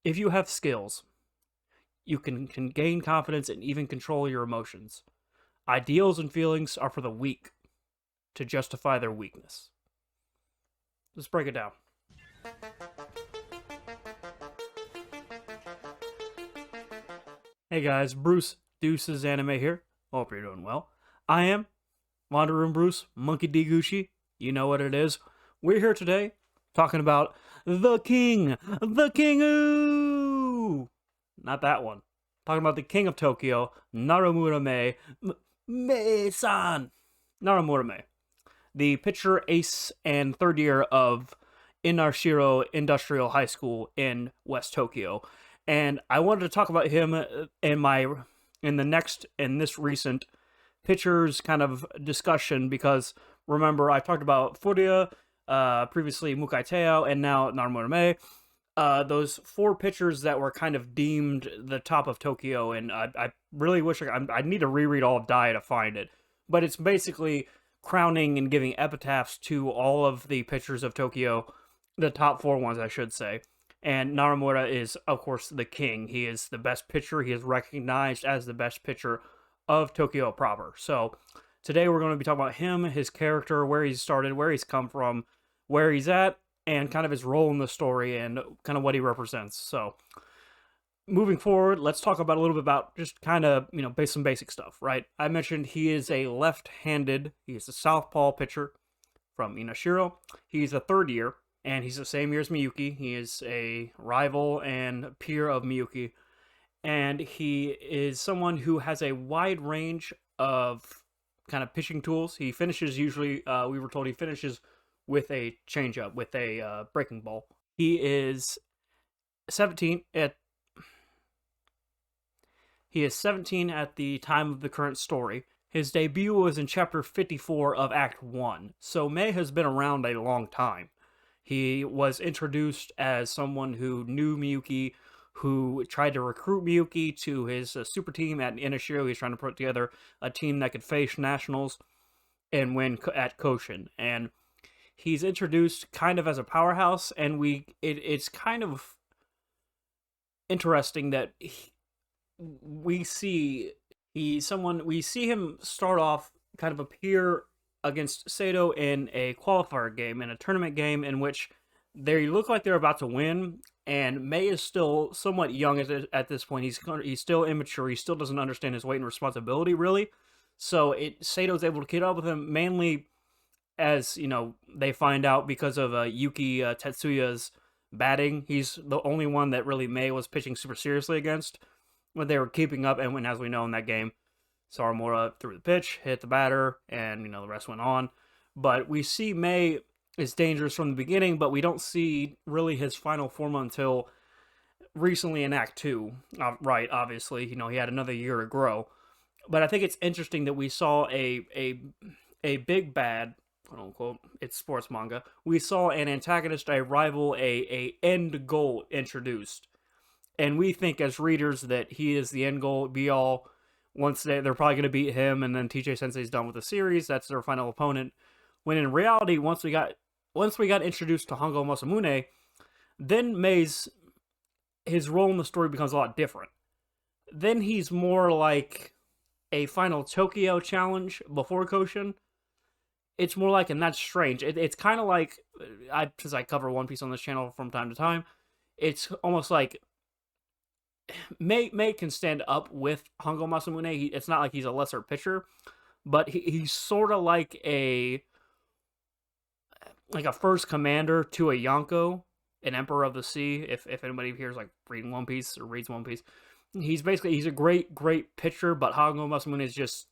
If you have skills, you can gain confidence and even control your emotions. Ideals and feelings are for the weak to justify their weakness. Let's break it down. Hey guys, Bruce Deuce's Anime here. Hope you're doing well. I am Wanderer Bruce, Monkey D. Gucci. You know what it is. We're here today talking about the King, the King-oo! Not that one. Talking about the King of Tokyo, Narumura Mei, Mei-san! Narumura Mei. The pitcher, ace, and third year of Inarshiro Industrial High School in West Tokyo. And I wanted to talk about him in this recent pitchers kind of discussion because remember I talked about Furia, previously Mukai Teo, and now Narumura Mei. Those four pitchers that were kind of deemed the top of Tokyo, and I really wish I need to reread all of Daiya to find it, but it's basically crowning and giving epitaphs to all of the pitchers of Tokyo, the top four ones, I should say. And Narumura is, of course, the king. He is the best pitcher. He is recognized as the best pitcher of Tokyo proper. So today we're going to be talking about him, his character, where he's started, where he's come from, where he's at, and kind of his role in the story and kind of what he represents. So moving forward, let's talk about a little bit about just kind of, some basic stuff, right? I mentioned he is a left-handed, he is a southpaw pitcher from Inashiro. He's a third year, and he's the same year as Miyuki. He is a rival and peer of Miyuki, and he is someone who has a wide range of kind of pitching tools. He finishes usually, we were told he finishes with a changeup, with a breaking ball. He is 17 at the time of the current story. His debut was in chapter 54 of Act 1, so Mei has been around a long time. He was introduced as someone who knew Miyuki, who tried to recruit Miyuki to his super team at Inashiro. He's trying to put together a team that could face nationals and win at Koshin. And he's introduced kind of as a powerhouse, and it's kind of interesting that we see him start off kind of appear against Sato in a qualifier game, in a tournament game in which they look like they're about to win, and Mei is still somewhat young at this point. He's still immature. He still doesn't understand his weight and responsibility, really. So Sato's able to keep up with him, mainly as, they find out because of Yuki Tetsuya's batting. He's the only one that really Mei was pitching super seriously against when they were keeping up, and when, as we know in that game, Sawamura threw the pitch, hit the batter, and, the rest went on. But we see Mei is dangerous from the beginning, but we don't see really his final form until recently in Act 2. Right, obviously, he had another year to grow. But I think it's interesting that we saw a big bad, quote unquote, it's sports manga. We saw an antagonist, a rival, a end goal introduced. And we think as readers that he is the end goal, be all. Once they're probably going to beat him, and then TJ Sensei's done with the series. That's their final opponent. When in reality, once we got introduced to Hongo Masamune, then his role in the story becomes a lot different. Then he's more like a final Tokyo challenge before Koshin. It's more like, and that's strange. It's kind of like, since I cover One Piece on this channel from time to time, it's almost like Mei can stand up with Hongo Masamune. It's not like he's a lesser pitcher, but he's sort of like a first commander to a Yonko, an Emperor of the Sea. If anybody here is like reading One Piece or reads One Piece, he's a great pitcher, but Hongo Masamune is just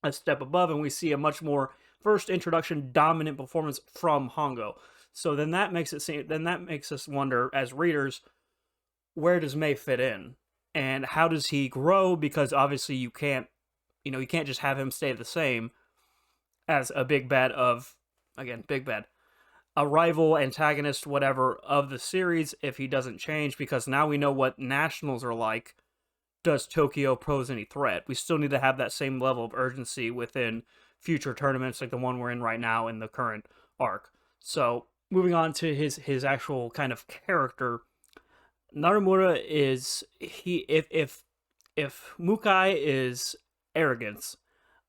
a step above, and we see a much more first introduction dominant performance from Hongo. So then that makes us wonder as readers, where does Mei fit in, and how does he grow? Because obviously you can't just have him stay the same as a big bad, a rival, antagonist, whatever, of the series if he doesn't change, because now we know what nationals are like. Does Tokyo pose any threat? We still need to have that same level of urgency within future tournaments like the one we're in right now in the current arc. So moving on to his actual kind of character, Narumura is he if Mukai is arrogance,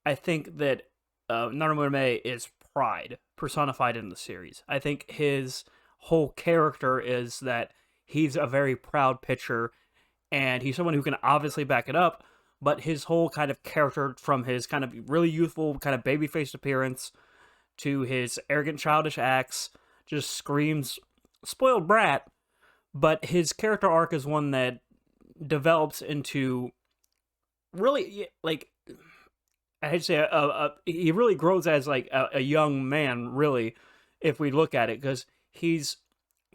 I think that Narumura Mei is pride personified in the series. I think his whole character is that he's a very proud pitcher, and he's someone who can obviously back it up, but his whole kind of character, from his kind of really youthful kind of baby-faced appearance to his arrogant childish acts, just screams spoiled brat. But his character arc is one that develops into really, like, I hate to say he really grows as like a young man, really, if we look at it, because he's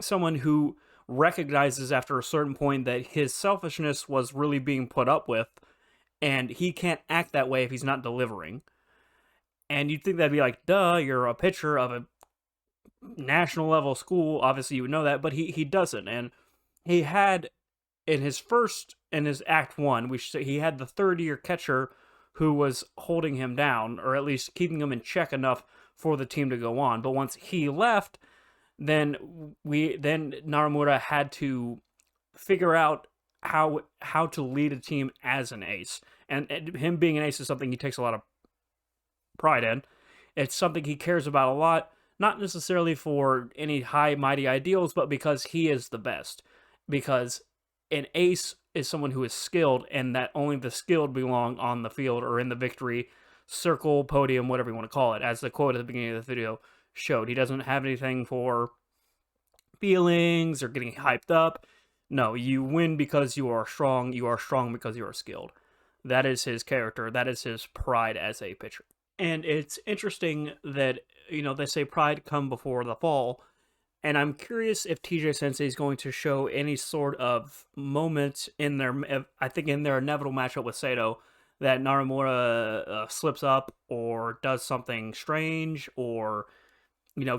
someone who recognizes after a certain point that his selfishness was really being put up with, and he can't act that way if he's not delivering. And you'd think that'd be like, duh, you're a pitcher of a national level school. Obviously, you would know that, but he doesn't. And he had in his act one, we should say, he had the third year catcher who was holding him down, or at least keeping him in check enough for the team to go on. But once he left, then Naramura had to figure out how to lead a team as an ace. And him being an ace is something he takes a lot of pride in. It's something he cares about a lot, not necessarily for any high mighty ideals, but because he is the best. Because an ace is someone who is skilled, and that only the skilled belong on the field or in the victory circle, podium, whatever you want to call it, as the quote at the beginning of the video showed. He doesn't have anything for feelings or getting hyped up. No, you win because you are strong. You are strong because you are skilled. That is his character. That is his pride as a pitcher. And it's interesting that, they say pride come before the fall. And I'm curious if TJ Sensei is going to show any sort of moment in I think in their inevitable matchup with Sato, that Naramura slips up or does something strange, or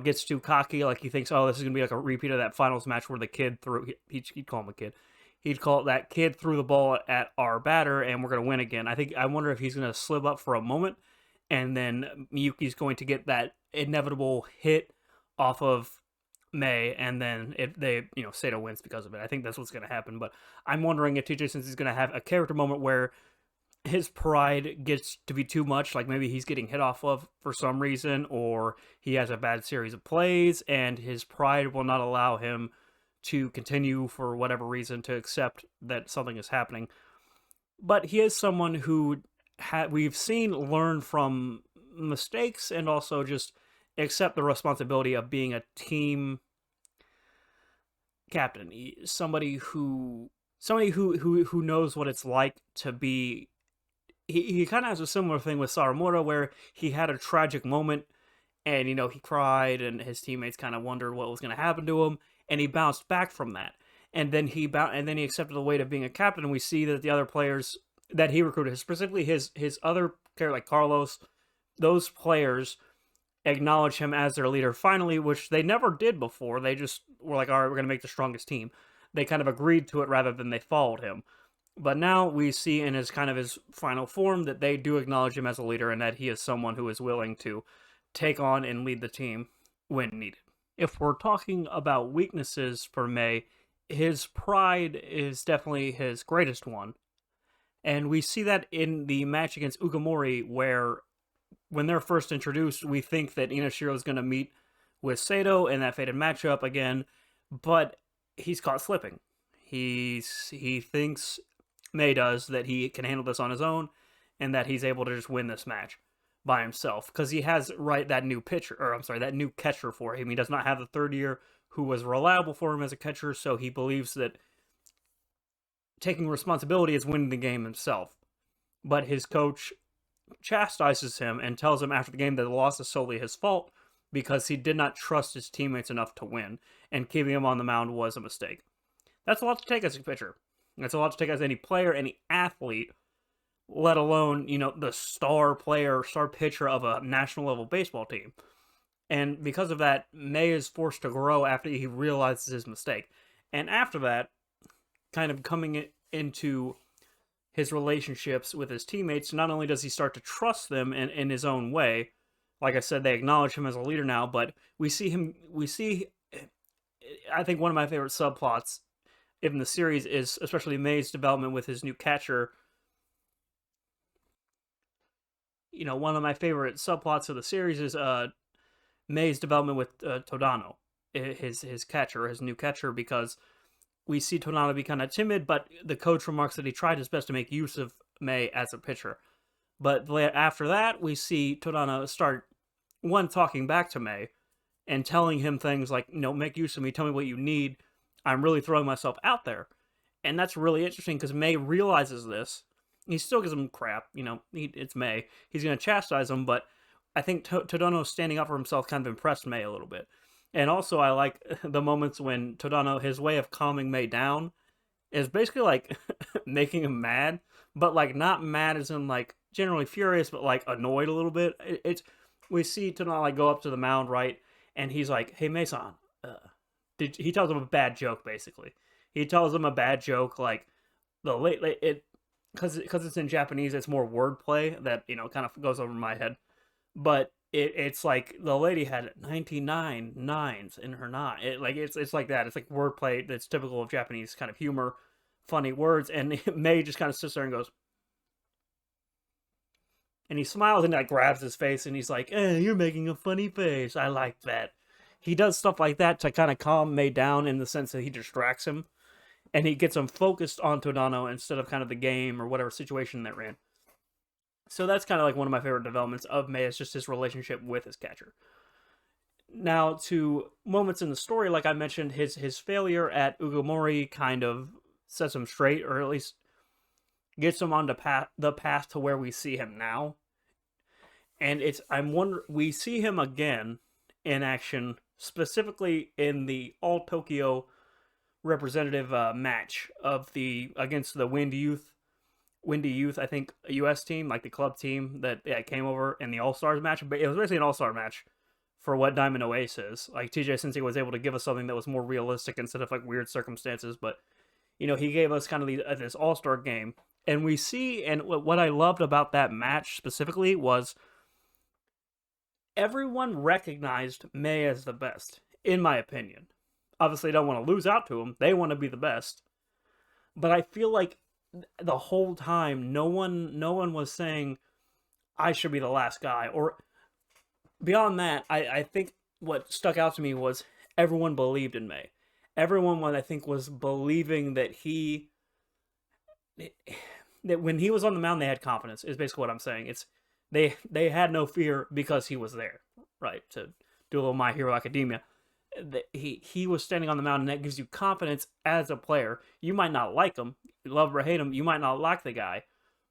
gets too cocky, like he thinks, oh, this is gonna be like a repeat of that finals match where the kid threw. He'd call him a kid. He'd call it that kid threw the ball at our batter, and we're gonna win again. I wonder if he's gonna slip up for a moment, and then Miyuki's going to get that inevitable hit off of MEI, and then Sato wins because of it. I think that's what's going to happen. But I'm wondering if TJ Sensei is going to have a character moment where his pride gets to be too much, like maybe he's getting hit off of for some reason, or he has a bad series of plays, and his pride will not allow him to continue for whatever reason to accept that something is happening. But he is someone who we've seen learn from mistakes, and also just accept the responsibility of being a team captain. Somebody who knows what it's like to be. He kind of has a similar thing with Saramura, where he had a tragic moment, and he cried, and his teammates kind of wondered what was going to happen to him, and he bounced back from that. And then he accepted the weight of being a captain, and we see that the other players that he recruited, specifically his other character like Carlos, those players acknowledge him as their leader finally, which they never did before. They just were like, all right, we're going to make the strongest team. They kind of agreed to it rather than they followed him. But now we see in his kind of his final form that they do acknowledge him as a leader, and that he is someone who is willing to take on and lead the team when needed. If we're talking about weaknesses for MEI, his pride is definitely his greatest one. And we see that in the match against Ugamori, where when they're first introduced, we think that Inashiro is going to meet with Sato in that fated matchup again, but he's caught slipping. He thinks, MEI does, that he can handle this on his own, and that he's able to just win this match by himself, because he has that new catcher for him. He does not have the third year who was reliable for him as a catcher, so he believes that taking responsibility is winning the game himself. But his coach chastises him and tells him after the game that the loss is solely his fault, because he did not trust his teammates enough to win, and keeping him on the mound was a mistake. That's a lot to take as a pitcher. That's a lot to take as any player, any athlete, let alone, the star pitcher of a national level baseball team. And because of that, MEI is forced to grow after he realizes his mistake. And after that, kind of coming into his relationships with his teammates, not only does he start to trust them in his own way, like I said, they acknowledge him as a leader now, but I think one of my favorite subplots in the series is especially Mei's development with his new catcher. One of my favorite subplots of the series is Mei's development with Todano, his catcher, his new catcher, because we see Todano be kind of timid, but the coach remarks that he tried his best to make use of Mei as a pitcher. But after that, we see Todano start talking back to Mei and telling him things like, make use of me, tell me what you need. I'm really throwing myself out there. And that's really interesting because Mei realizes this. He still gives him crap, it's Mei. He's going to chastise him, but I think Todano standing up for himself kind of impressed Mei a little bit. And also, I like the moments when Todano, his way of calming Mei down is basically like making him mad, but like not mad as in like generally furious, but like annoyed a little bit. We see Todano like go up to the mound, right? And he's like, "Hey, Mason," he tells him a bad joke, basically. He tells him a bad joke, like the late it because it's in Japanese, it's more wordplay that kind of goes over my head. But it's like the lady had 99 nines in her nine. It's like that. It's like wordplay that's typical of Japanese kind of humor, funny words. And Mei just kind of sits there and goes, and he smiles and like grabs his face and he's like, you're making a funny face. I like that. He does stuff like that to kind of calm Mei down in the sense that he distracts him and he gets him focused on Todano instead of kind of the game or whatever situation they're in. So that's kind of like one of my favorite developments of Mei, is just his relationship with his catcher. Now, to moments in the story, like I mentioned, his failure at Ugomori kind of sets him straight, or at least gets him on the path to where we see him now. And we see him again in action, specifically in the All Tokyo representative match against the Windy Youth, I think, a U.S. team, like the club team that came over in the All-Stars match. But it was basically an All-Star match for what Diamond OAS is. Like, TJ Sensei was able to give us something that was more realistic instead of, like, weird circumstances. But, he gave us kind of this All-Star game. And we see, and what I loved about that match specifically was everyone recognized Mei as the best, in my opinion. Obviously, they don't want to lose out to him. They want to be the best. But I feel like the whole time no one was saying I should be the last guy, or beyond that. I think what stuck out to me was everyone believed in Mei. Everyone, I think, was believing that that when he was on the mound they had confidence, is basically what I'm saying. It's they had no fear because he was there, right? To do a little My Hero Academia. He was standing on the mound, and that gives you confidence as a player. You might not like him, love or hate him, you might not like the guy,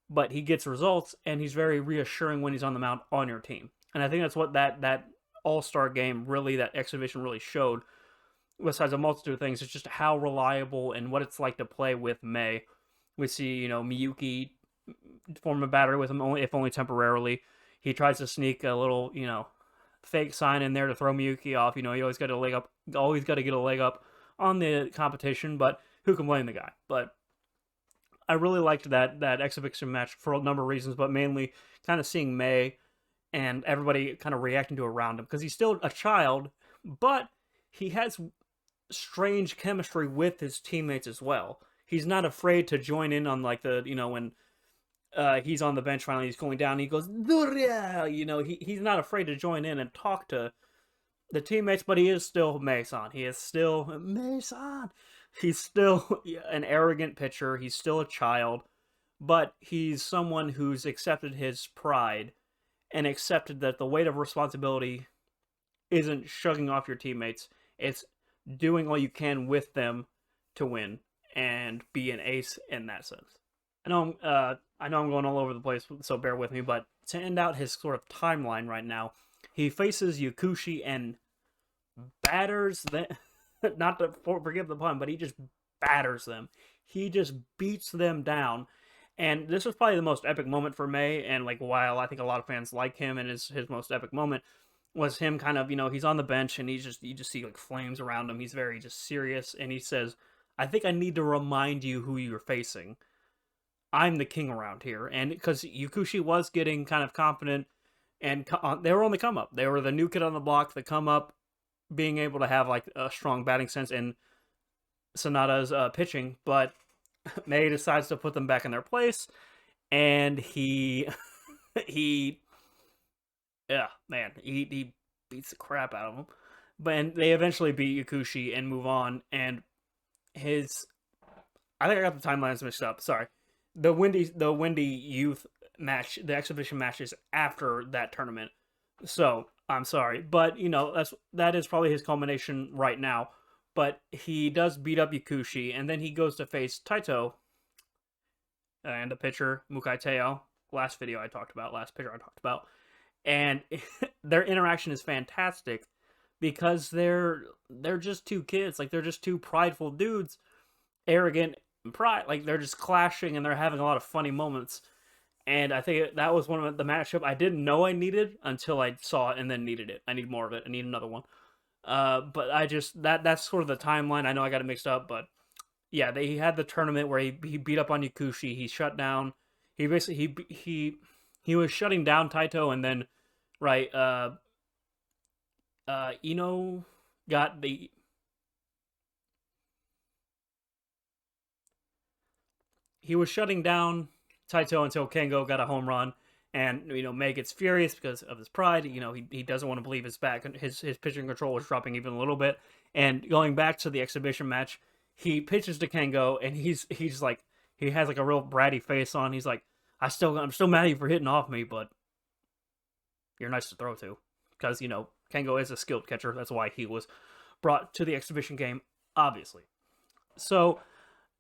but he gets results, and he's very reassuring when he's on the mound on your team. And I think that's what that All-Star game really, that exhibition really showed, besides a multitude of things. It's just how reliable and what it's like to play with Mei. We see, Miyuki form a battery with him, if only temporarily. He tries to sneak a little, fake sign in there to throw Miyuki off. You always got to get a leg up on the competition, but who can blame the guy? But I really liked that exhibition match for a number of reasons, but mainly kind of seeing Mei and everybody kind of reacting to around him, because he's still a child, but he has strange chemistry with his teammates as well. He's not afraid to join in on like when he's on the bench finally, he's cooling down, he goes, Daiya! He's not afraid to join in and talk to the teammates, but he is still Mei-san. He is still Mei-san. He's still an arrogant pitcher. He's still a child, but he's someone who's accepted his pride and accepted that the weight of responsibility isn't shrugging off your teammates. It's doing all you can with them to win and be an ace in that sense. I know I'm going all over the place, so bear with me, but to end out his sort of timeline right now, he faces Yakushi and batters them. Not to forgive the pun, but he just batters them. He just beats them down. And this was probably the most epic moment for Mei, and like while I think a lot of fans like him, and his most epic moment was him kind of, he's on the bench and you just see like flames around him. He's very just serious, and he says, I think I need to remind you who you're facing. I'm the king around here. And because Yakushi was getting kind of confident, and they were on the come up. They were the new kid on the block, the come up, being able to have like a strong batting sense and Sonata's pitching, but Mei decides to put them back in their place, and he yeah, man, he beats the crap out of him. But they eventually beat Yakushi and move on. And his, I think I got the timelines mixed up. Sorry, the Windy Youth match, the exhibition matches after that tournament. So I'm sorry, but that is probably his culmination right now. But he does beat up Yakushi, and then he goes to face Taito and the pitcher Mukai Teo. Last pitcher I talked about, and their interaction is fantastic because they're just two kids, like they're just two prideful dudes, arrogant and pride, like they're just clashing and they're having a lot of funny moments. And I think that was one of the matchup I didn't know I needed until I saw it and then needed it. I need more of it. I need another one. But I just that's sort of the timeline. I know I got it mixed up, but yeah, he had the tournament where he beat up on Yakushi. He shut down. He basically he was shutting down Taito, and then right Ino got the he was shutting down Taito until Kengo got a home run, and Mei gets furious because of his pride. He doesn't want to believe his back, his pitching control was dropping even a little bit. And going back to the exhibition match, he pitches to Kengo, and he's like he has like a real bratty face on. He's like, I'm still mad at you for hitting off me, but you're nice to throw to, because Kengo is a skilled catcher. That's why he was brought to the exhibition game, obviously. So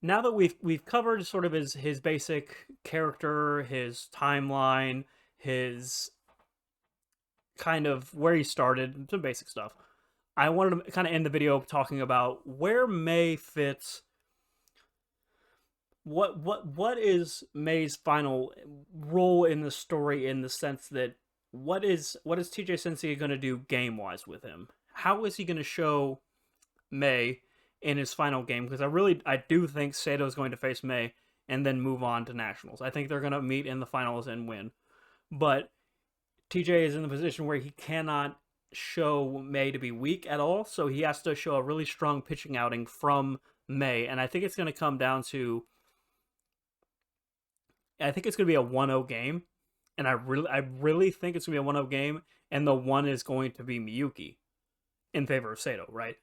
now that we've covered sort of his basic character, his timeline, his kind of where he started, some basic stuff, I wanted to kind of end the video talking about where Mei fits. What is Mei's final role in the story, in the sense that what is TJ Sensei going to do game wise with him? How is he going to show Mei in his final game? Because I do think Sato is going to face Mei and then move on to nationals. I think they're going to meet in the finals and win. But TJ is in the position where he cannot show Mei to be weak at all, so he has to show a really strong pitching outing from Mei. And I think it's going to come down to, I think it's going to be a 1-0 game. And I really think it's going to be a 1-0 game, and the one is going to be Miyuki in favor of Sato, right?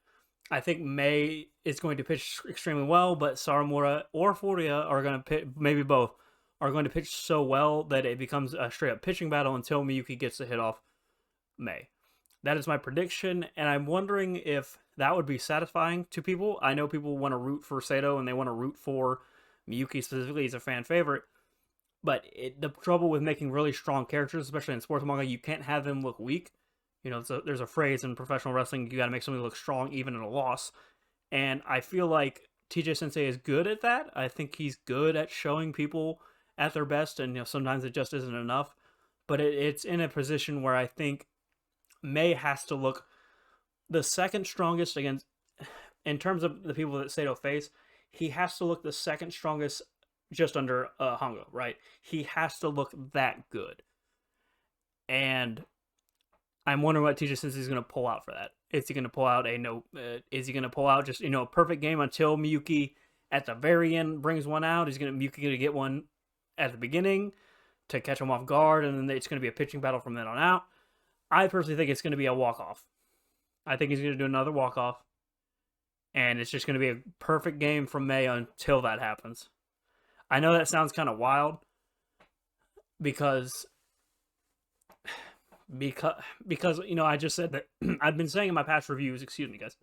I think Mei is going to pitch extremely well, but Sawamura or Furia are going to pitch, maybe both, are going to pitch so well that it becomes a straight up pitching battle until Miyuki gets the hit off Mei. That is my prediction, and I'm wondering if that would be satisfying to people. I know people want to root for Sato and they want to root for Miyuki specifically. He's a fan favorite. But the trouble with making really strong characters, especially in sports manga, you can't have them look weak. There's a phrase in professional wrestling, you got to make somebody look strong even in a loss. And I feel like TJ Sensei is good at that. I think he's good at showing people at their best, and sometimes it just isn't enough. But it's in a position where I think Mei has to look the second strongest against, in terms of the people that Sato face, he has to look the second strongest just under Hongo, right? He has to look that good. And I'm wondering what TJ Sensei is going to pull out for that. Is he going to pull out is he going to pull out just, a perfect game until Miyuki at the very end brings one out? Is Miyuki going to get one at the beginning to catch him off guard, and then it's going to be a pitching battle from then on out? I personally think it's going to be a walk-off. I think he's going to do another walk-off, and it's just going to be a perfect game from Mei until that happens. I know that sounds kind of wild because I just said that I've been saying in my past reviews, excuse me guys,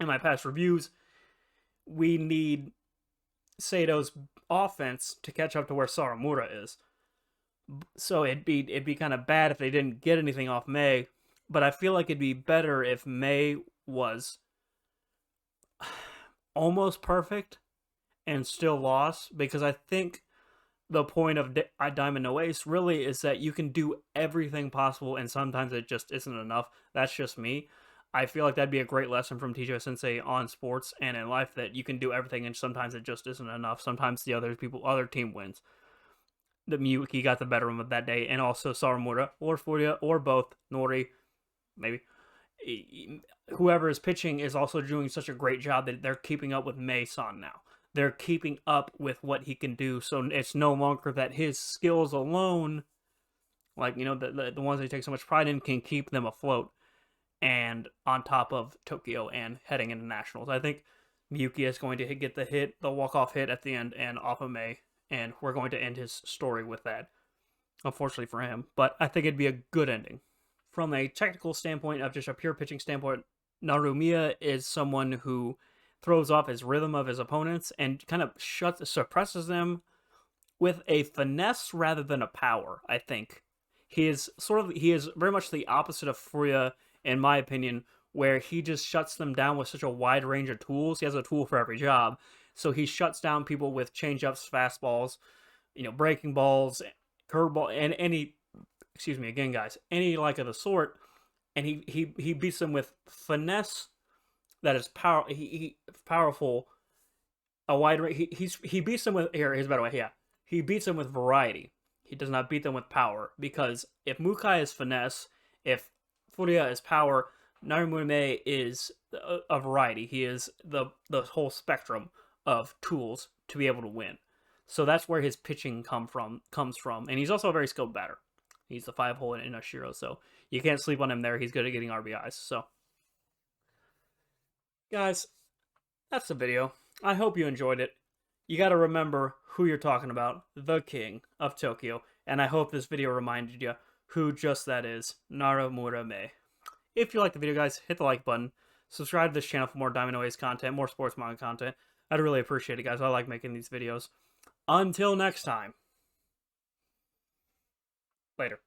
in my past reviews, we need Sato's offense to catch up to where Sawamura is. So it'd be kind of bad if they didn't get anything off Mei, but I feel like it'd be better if Mei was almost perfect and still lost, because I think the point of Diamond No Ace really is that you can do everything possible, and sometimes it just isn't enough. That's just me. I feel like that'd be a great lesson from TJ Sensei on sports and in life, that you can do everything, and sometimes it just isn't enough. Sometimes the other team wins. The Miyuki got the better of him that day, and also Sawamura or Furia or both, Nori, maybe. whoever is pitching is also doing such a great job that they're keeping up with MEI-san now. They're keeping up with what he can do, so it's no longer that his skills alone, like, the ones that he takes so much pride in, can keep them afloat and on top of Tokyo and heading into nationals. I think Miyuki is going to get the walk-off hit at the end and off of MEI, and we're going to end his story with that, unfortunately for him. But I think it'd be a good ending. From a technical standpoint, of just a pure pitching standpoint, Narumiya is someone who throws off his rhythm of his opponents and kind of suppresses them with a finesse rather than a power. I think he is very much the opposite of Furuya, in my opinion, where he just shuts them down with such a wide range of tools. He has a tool for every job, so he shuts down people with changeups, fastballs, breaking balls, curveball, and any. Excuse me again, guys. Any like of the sort, and he beats them with finesse that is powerful. A wide range. He beats them with here. Here's a better way. Yeah, he beats them with variety. He does not beat them with power, because if Mukai is finesse, if Furuya is power, Narumime is a variety. He is the whole spectrum of tools to be able to win. So that's where his pitching comes from, and he's also a very skilled batter. He's the 5-hole in Ashiro, so you can't sleep on him there. He's good at getting RBIs. So, guys, that's the video. I hope you enjoyed it. You got to remember who you're talking about, the King of Tokyo, and I hope this video reminded you who just that is, Narumura MEI. If you liked the video, guys, hit the like button. Subscribe to this channel for more Diamond Oasis content, more sports manga content. I'd really appreciate it, guys. I like making these videos. Until next time. Later.